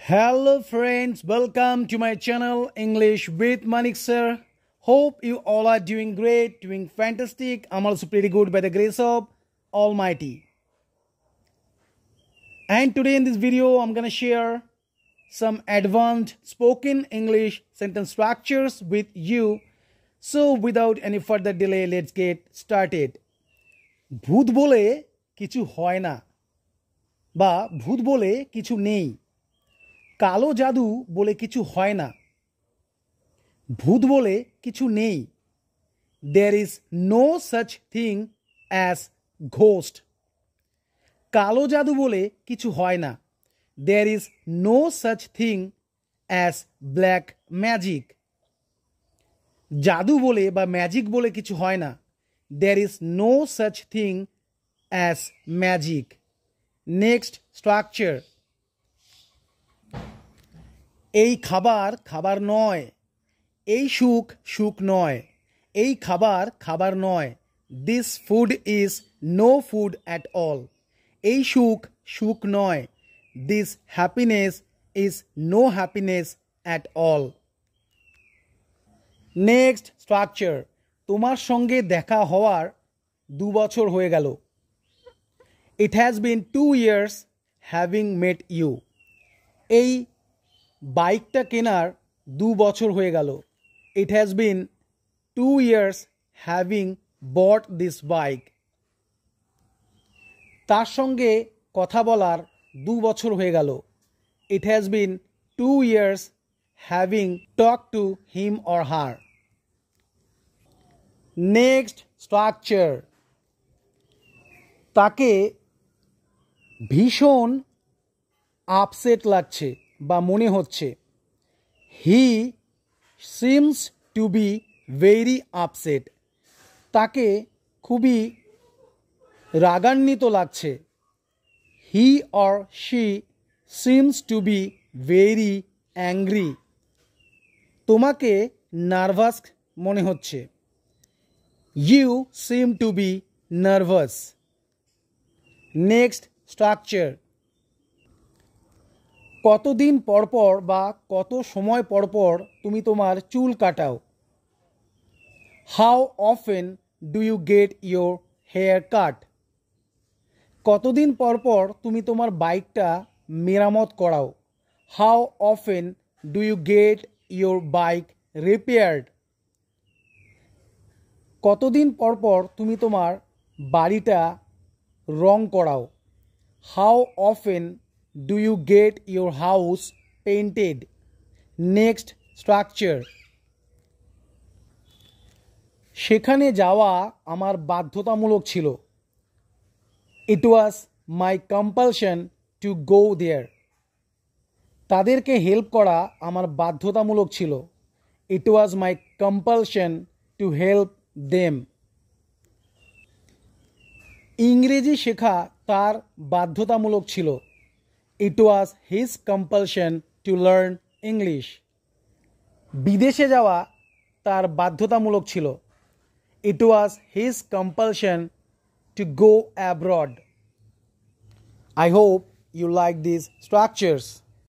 Hello friends, welcome to my channel English with Manik sir. Hope you all are doing great, doing fantastic. I'm also pretty good by the grace of Almighty. And today in this video, I'm gonna share some advanced spoken English sentence structures with you. So without any further delay, let's get started. ভূত বলে কিছু হয় না বা ভূত বলে কিছু নেই। কালো জাদু বলে কিছু হয় না। ভূত বলে কিছু নেই। There is no such thing as ghost. কালো জাদু বলে কিছু হয় না। There is no such thing as black magic. জাদু বলে বা ম্যাজিক বলে কিছু হয় না। There is no such thing as magic. Next structure. এই খাবার খাবার নয়। এই সুখ সুখ নয়। এই খাবার খাবার নয়। This food is no food at all. এই সুখ সুখ নয়। This happiness is no happiness at all. Next structure. তোমার সঙ্গে দেখা হওয়ার 2 বছর হয়ে গেল। It has been 2 years having met you. এই বাইকটা কেনার 2 বছর হয়ে গেল। It has been 2 years having bought this bike. তার সঙ্গে কথা বলার 2 বছর হয়ে গেল। It has been 2 years having talked to him or her. Next structure. তাকে ভীষণ আপসেট লাগছে বা মনে হচ্ছে। He seems to be very upset. তাকে খুবই রাগান্বিত লাগছে। He or she seems to be very angry. তোমাকে নার্ভাস মনে হচ্ছে। You seem to be nervous. Next structure. কতদিন পর পর বা কত সময় পর পর তুমি তোমার চুল কাটাও? How often do you get your hair cut? কতদিন পর পর তুমি তোমার বাইকটা মেরামত করাও? How often do you get your bike repaired? কতদিন পর পর তুমি তোমার বাড়িটা রং করাও? How often do you get your house painted? Next structure. সেখানে যাওয়া আমার বাধ্যতামূলক ছিল। It was my compulsion to go there. তাদেরকে হেল্প করা আমার বাধ্যতামূলক ছিল। It was my compulsion to help them. ইংরেজি শেখা তার বাধ্যতামূলক ছিল। It was his compulsion to learn English. বিদেশে যাওয়া তার বাধ্যতামূলক ছিল। It was his compulsion to go abroad. I hope you like these structures.